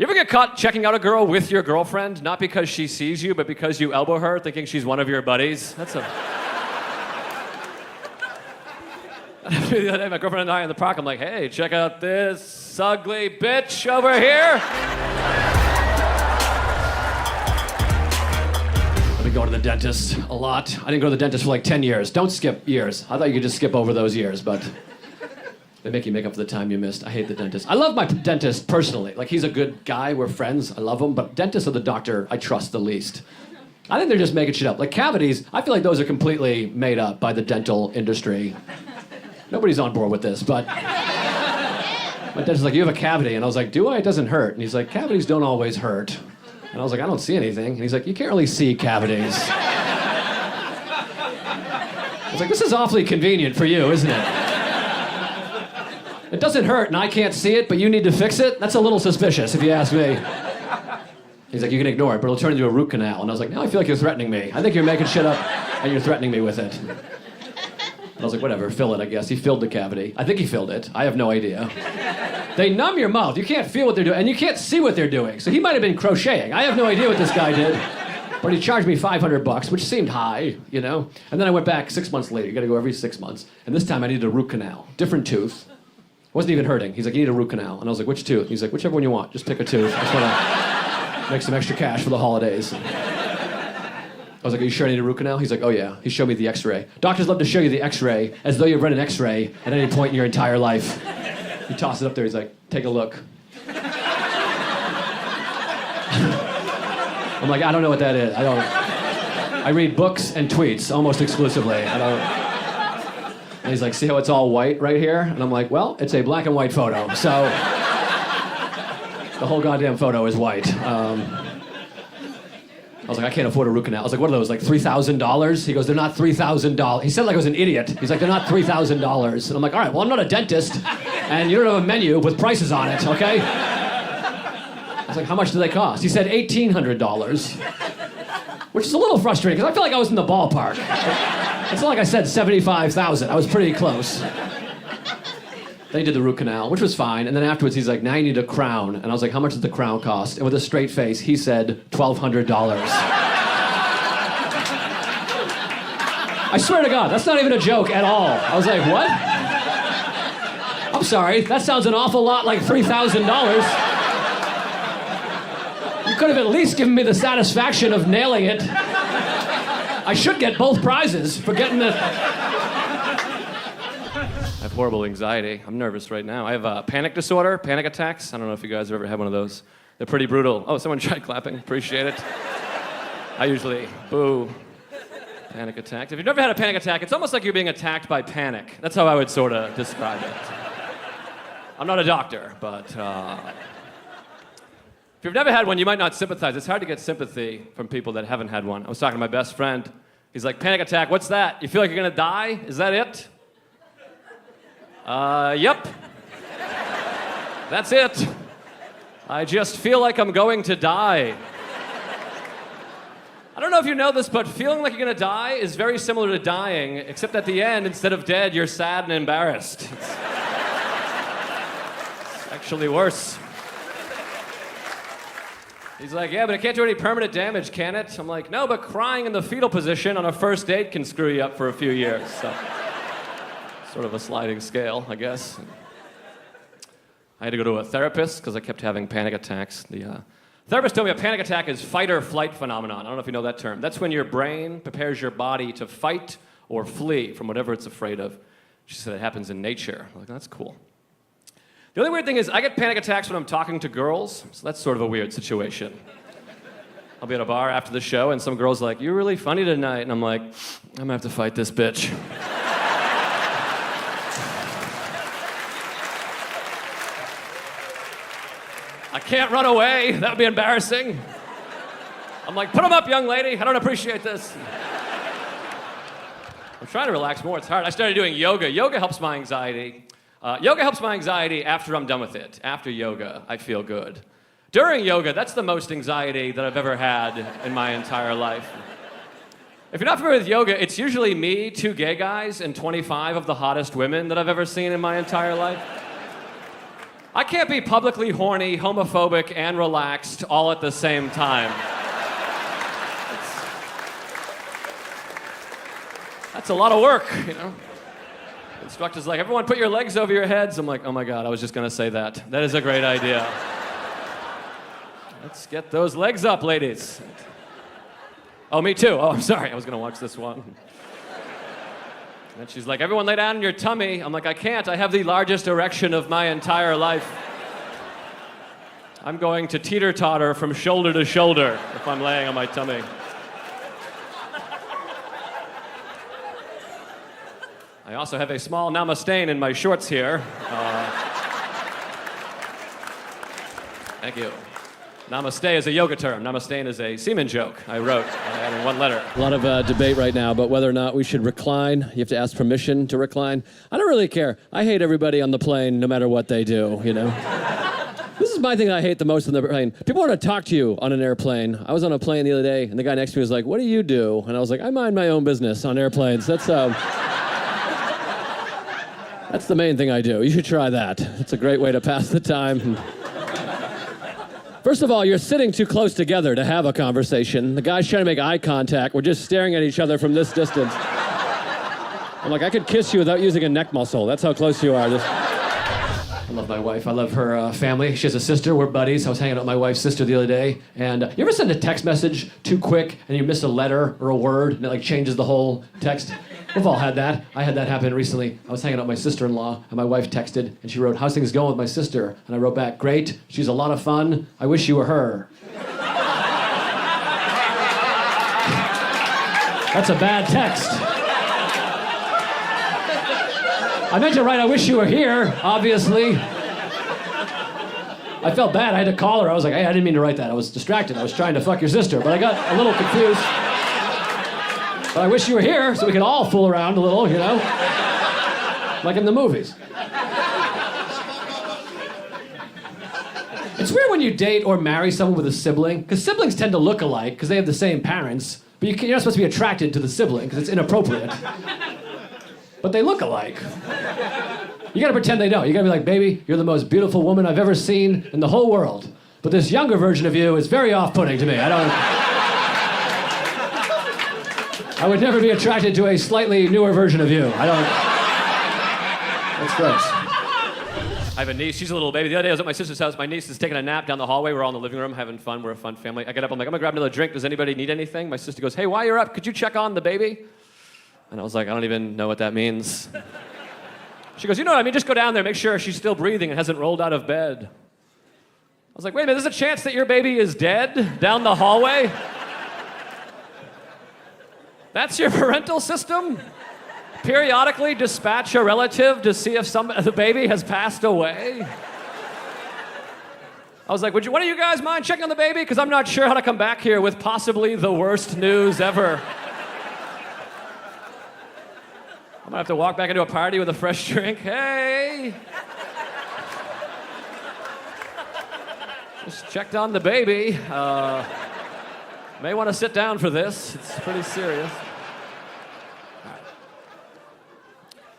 You ever get caught checking out a girl with your girlfriend, not because she sees you, but because you elbow her, thinking she's one of your buddies? That's a... The other day, my girlfriend and I in the park, I'm like, hey, check out this ugly bitch over here. I've been going to the dentist a lot. I didn't go to the dentist for like 10 years. Don't skip years. I thought you could just skip over those years, but they make you make up for the time you missed. I hate the dentist. I love my dentist personally. Like, he's a good guy. We're friends. I love him. But dentists are the doctor I trust the least. I think they're just making shit up. Like cavities, I feel like those are completely made up by the dental industry. Nobody's on board with this, but my dentist's like, you have a cavity. And I was like, do I? It doesn't hurt. And he's like, cavities don't always hurt. And I was like, I don't see anything. And he's like, you can't really see cavities. I was like, this is awfully convenient for you, isn't it? It doesn't hurt and I can't see it, but you need to fix it? That's a little suspicious, if you ask me. He's like, you can ignore it, but it'll turn into a root canal. And I was like, no, I feel like you're threatening me. I think you're making shit up and you're threatening me with it. I was like, whatever, fill it, I guess. He filled the cavity. I think he filled it. I have no idea. They numb your mouth. You can't feel what they're doing, and you can't see what they're doing. So he might have been crocheting. I have no idea what this guy did. But he charged me $500, which seemed high, you know? And then I went back 6 months later. You gotta go every 6 months. And this time I needed a root canal. Different tooth. Wasn't even hurting. He's like, you need a root canal. And I was like, which tooth? He's like, whichever one you want. Just pick a tooth. I just wanna make some extra cash for the holidays. I was like, are you sure I need a root canal? He's like, oh yeah. He showed me the x-ray. Doctors love to show you the x-ray as though you've read an x-ray at any point in your entire life. He tossed it up there. He's like, take a look. I'm like, I don't know what that is. I read books and tweets almost exclusively. And he's like, see how it's all white right here? And I'm like, well, it's a black and white photo. So the whole goddamn photo is white. I was like, I can't afford a root canal. I was like, what are those, like $3,000? He goes, they're not $3,000. He said like I was an idiot. He's like, they're not $3,000. And I'm like, all right, well, I'm not a dentist, and you don't have a menu with prices on it, okay? I was like, how much do they cost? He said $1,800, which is a little frustrating, because I feel like I was in the ballpark. It's not like I said $75,000. I was pretty close. They did the root canal, which was fine. And then afterwards, he's like, now you need a crown. And I was like, how much does the crown cost? And with a straight face, he said, $1,200. I swear to God, that's not even a joke at all. I was like, what? I'm sorry, that sounds an awful lot like $3,000. You could have at least given me the satisfaction of nailing it. I should get both prizes for getting the... I have horrible anxiety. I'm nervous right now. I have panic disorder, panic attacks. I don't know if you guys have ever had one of those. They're pretty brutal. Oh, someone tried clapping. Appreciate it. I usually boo. Panic attack. If you've never had a panic attack, it's almost like you're being attacked by panic. That's how I would sort of describe it. I'm not a doctor, but if you've never had one, you might not sympathize. It's hard to get sympathy from people that haven't had one. I was talking to my best friend. He's like, panic attack, what's that? You feel like you're gonna die? Is that it? Yep. That's it. I just feel like I'm going to die. I don't know if you know this, but feeling like you're gonna die is very similar to dying, except at the end, instead of dead, you're sad and embarrassed. It's actually worse. He's like, yeah, but it can't do any permanent damage, can it? I'm like, no, but crying in the fetal position on a first date can screw you up for a few years, so. Sort of a sliding scale, I guess. I had to go to a therapist because I kept having panic attacks. The therapist told me a panic attack is fight or flight phenomenon. I don't know if you know that term. That's when your brain prepares your body to fight or flee from whatever it's afraid of. She said it happens in nature. I'm like, that's cool. The only weird thing is I get panic attacks when I'm talking to girls, so that's sort of a weird situation. I'll be at a bar after the show and some girl's like, you're really funny tonight. And I'm like, I'm gonna have to fight this bitch. I can't run away. That would be embarrassing. I'm like, put them up, young lady. I don't appreciate this. I'm trying to relax more. It's hard. I started doing yoga. Yoga helps my anxiety. Yoga helps my anxiety after I'm done with it. After yoga, I feel good. During yoga, that's the most anxiety that I've ever had in my entire life. If you're not familiar with yoga, it's usually me, 2 gay guys, and 25 of the hottest women that I've ever seen in my entire life. I can't be publicly horny, homophobic, and relaxed all at the same time. That's a lot of work, you know? The instructor's like, everyone put your legs over your heads. I'm like, oh my God, I was just gonna say that. That is a great idea. Let's get those legs up, ladies. Oh, me too. Oh, I'm sorry, I was gonna watch this one. And she's like, everyone lay down on your tummy. I'm like, I can't, I have the largest erection of my entire life. I'm going to teeter-totter from shoulder to shoulder if I'm laying on my tummy. I also have a small namaste in my shorts here. Thank you. Namaste is a yoga term. Namaste is a semen joke I wrote in one letter. A lot of debate right now about whether or not we should recline. You have to ask permission to recline. I don't really care. I hate everybody on the plane no matter what they do, you know? This is my thing that I hate the most on the plane. People want to talk to you on an airplane. I was on a plane the other day, and the guy next to me was like, what do you do? And I was like, I mind my own business on airplanes. That's the main thing I do. You should try that. It's a great way to pass the time. First of all, you're sitting too close together to have a conversation. The guy's trying to make eye contact. We're just staring at each other from this distance. I'm like, I could kiss you without using a neck muscle. That's how close you are. I love my wife. I love her family. She has a sister. We're buddies. I was hanging out with my wife's sister the other day. And you ever send a text message too quick and you miss a letter or a word and it like changes the whole text? We've all had that. I had that happen recently. I was hanging out with my sister-in-law and my wife texted and she wrote, how's things going with my sister? And I wrote back, great. She's a lot of fun. I wish you were her. That's a bad text. I meant to write, I wish you were here, obviously. I felt bad. I had to call her. I was like, hey, I didn't mean to write that. I was distracted. I was trying to fuck your sister, but I got a little confused. But I wish you were here so we could all fool around a little, you know? Like in the movies. It's weird when you date or marry someone with a sibling, because siblings tend to look alike because they have the same parents, but you're not supposed to be attracted to the sibling because it's inappropriate. But they look alike. You gotta pretend they don't. You gotta be like, baby, you're the most beautiful woman I've ever seen in the whole world. But this younger version of you is very off-putting to me. I would never be attracted to a slightly newer version of you. That's gross. I have a niece. She's a little baby. The other day I was at my sister's house. My niece is taking a nap down the hallway. We're all in the living room having fun. We're a fun family. I get up. I'm like, I'm going to grab another drink. Does anybody need anything? My sister goes, hey, while you're up, could you check on the baby? And I was like, I don't even know what that means. She goes, you know what I mean? Just go down there, make sure she's still breathing and hasn't rolled out of bed. I was like, wait a minute, there's a chance that your baby is dead down the hallway? That's your parental system? Periodically dispatch a relative to see if the baby has passed away? I was like, one of you guys mind checking on the baby? Because I'm not sure how to come back here with possibly the worst news ever. I'm gonna have to walk back into a party with a fresh drink. Hey! Just checked on the baby. May want to sit down for this. It's pretty serious.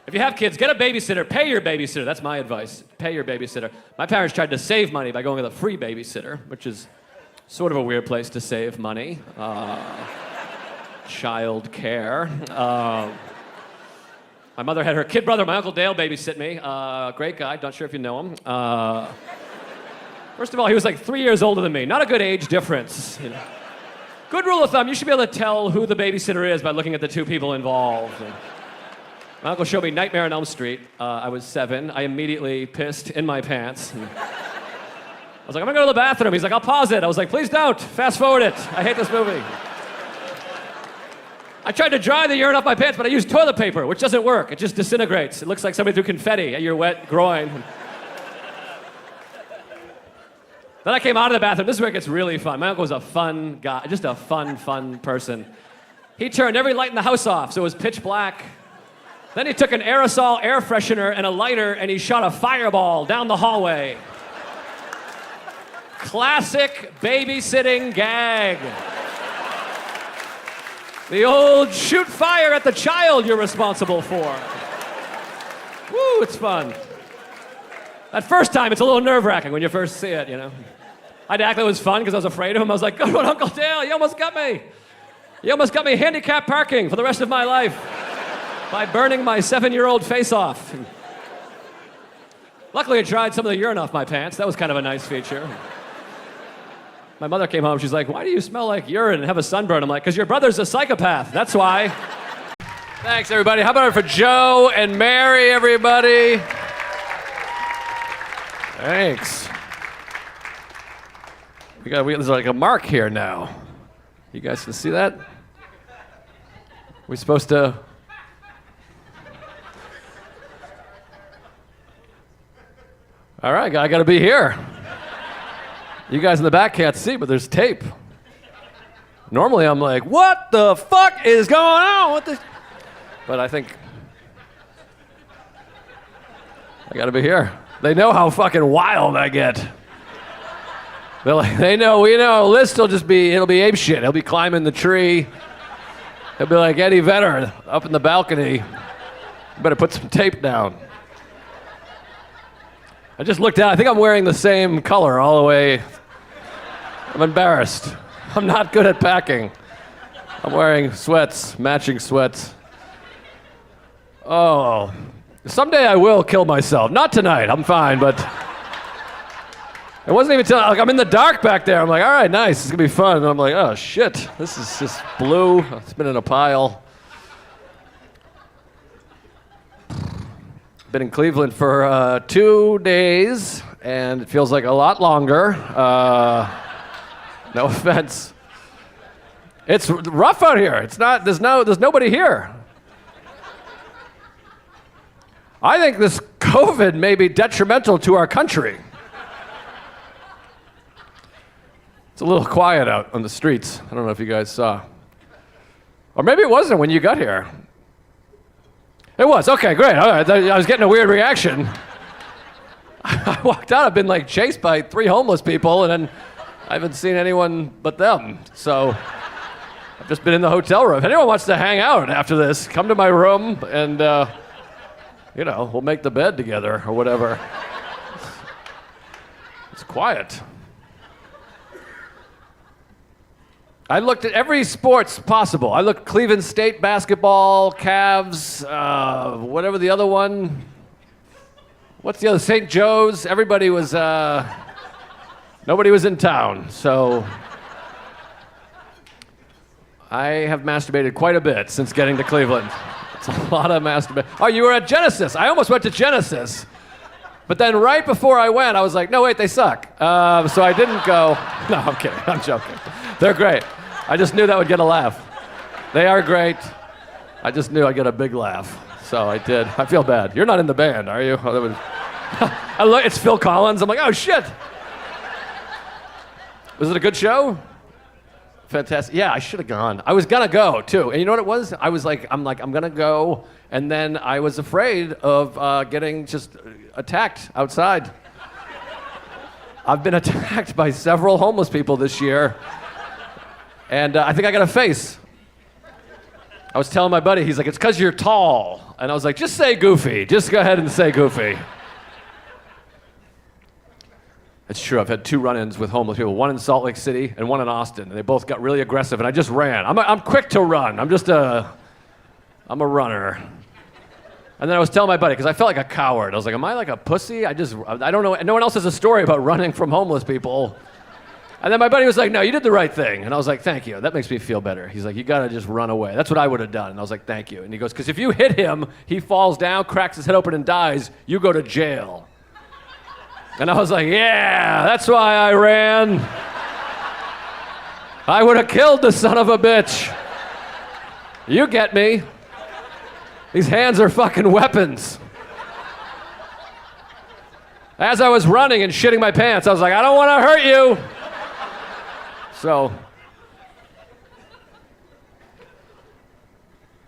If you have kids, get a babysitter. Pay your babysitter. That's my advice. Pay your babysitter. My parents tried to save money by going with a free babysitter, which is sort of a weird place to save money. Child care. My mother had her kid brother, my Uncle Dale, babysit me. Great guy. Not sure if you know him. First of all, he was like 3 years older than me. Not a good age difference. You know. Good rule of thumb, you should be able to tell who the babysitter is by looking at the two people involved. My uncle showed me Nightmare on Elm Street. I was 7. I immediately pissed in my pants. I was like, I'm gonna go to the bathroom. He's like, I'll pause it. I was like, please don't. Fast forward it. I hate this movie. I tried to dry the urine off my pants, but I used toilet paper, which doesn't work. It just disintegrates. It looks like somebody threw confetti at your wet groin. Then I came out of the bathroom. This is where it gets really fun. My uncle was a fun guy, just a fun person. He turned every light in the house off, so it was pitch black. Then he took an aerosol air freshener and a lighter, and he shot a fireball down the hallway. Classic babysitting gag. The old shoot fire at the child you're responsible for. Woo, it's fun. That first time, it's a little nerve-wracking when you first see it, you know. I had to act like it was fun because I was afraid of him. I was like, good one, Uncle Dale, you almost got me. You almost got me handicapped parking for the rest of my life by burning my 7-year-old face off. Luckily, I tried some of the urine off my pants. That was kind of a nice feature. My mother came home. She's like, why do you smell like urine and have a sunburn? I'm like, because your brother's a psychopath. That's why. Thanks, everybody. How about it for Joe and Mary, everybody? Thanks. There's like a mark here now. You guys can see that? We supposed to... All right, I gotta be here. You guys in the back can't see, but there's tape. Normally I'm like, what the fuck is going on? What the... But I think I gotta be here. They know how fucking wild I get. They're like, we know, List it'll be ape shit. He'll be climbing the tree. He'll be like Eddie Vedder up in the balcony. You better put some tape down. I just looked out. I think I'm wearing the same color all the way. I'm embarrassed. I'm not good at packing. I'm wearing sweats, matching sweats. Oh, someday I will kill myself. Not tonight. I'm fine, but it wasn't even till I'm in the dark back there. I'm like, all right, nice. It's gonna be fun. And I'm like, oh shit, this is just blue. It's been in a pile. Been in Cleveland for 2 days, and it feels like a lot longer. No offense. It's rough out here. It's not. There's nobody here. I think this COVID may be detrimental to our country. It's a little quiet out on the streets. I don't know if you guys saw. Or maybe it wasn't when you got here. It was. Okay, great. All right. I was getting a weird reaction. I walked out. I've been like chased by 3 homeless people, and then I haven't seen anyone but them. So I've just been in the hotel room. If anyone wants to hang out after this, come to my room and, we'll make the bed together or whatever. It's quiet. I looked at every sports possible. I looked Cleveland State basketball, Cavs, whatever the other one. What's the other? St. Joe's. Everybody was, nobody was in town. So I have masturbated quite a bit since getting to Cleveland. It's a lot of masturbation. Oh, you were at Genesis. I almost went to Genesis. But then right before I went, I was like, no, wait, they suck. So I didn't go. No, I'm kidding. I'm joking. They're great. I just knew that would get a laugh. They are great. I just knew I'd get a big laugh. So I did. I feel bad. You're not in the band, are you? It's Phil Collins. I'm like, oh, shit. Was it a good show? Fantastic. Yeah, I should have gone. I was going to go, too. And you know what it was? I'm going to go. And then I was afraid of getting just attacked outside. I've been attacked by several homeless people this year. And I think I got a face. I was telling my buddy, he's like, it's because you're tall. And I was like, just say Goofy. Just go ahead and say Goofy. It's true. I've had 2 run-ins with homeless people, one in Salt Lake City and one in Austin. And they both got really aggressive, and I just ran. I'm quick to run. I'm a runner. And then I was telling my buddy, because I felt like a coward. I was like, am I like a pussy? I don't know. No one else has a story about running from homeless people. And then my buddy was like, no, you did the right thing. And I was like, thank you. That makes me feel better. He's like, you got to just run away. That's what I would have done. And I was like, thank you. And he goes, because if you hit him, he falls down, cracks his head open, and dies. You go to jail. And I was like, yeah, that's why I ran. I would have killed the son of a bitch. You get me. These hands are fucking weapons. As I was running and shitting my pants, I was like, I don't want to hurt you. So,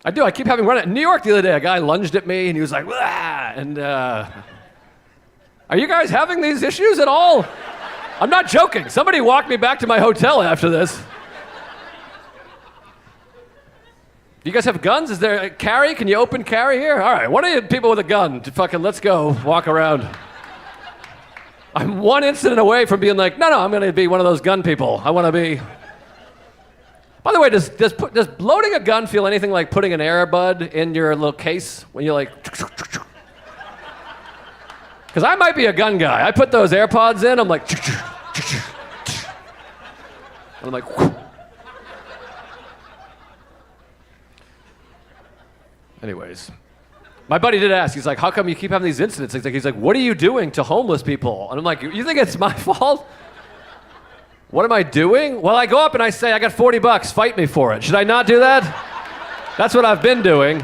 I keep having run it. In New York the other day, a guy lunged at me and he was like, wah! And are you guys having these issues at all? I'm not joking. Somebody walked me back to my hotel after this. Do you guys have guns? Is there a carry? Can you open carry here? All right, one of you people with a gun, fucking let's go walk around. I'm one incident away from being like, no, I'm going to be one of those gun people. I want to be. By the way, does loading a gun feel anything like putting an Airbud in your little case when you're like? Because I might be a gun guy. I put those AirPods in. I'm like. I'm like. Anyways, my buddy did ask. He's like, "How come you keep having these incidents?" He's like, "What are you doing to homeless people?" And I'm like, "You think it's my fault? What am I doing?" Well, I go up and I say, "I got $40. Fight me for it." Should I not do that? That's what I've been doing.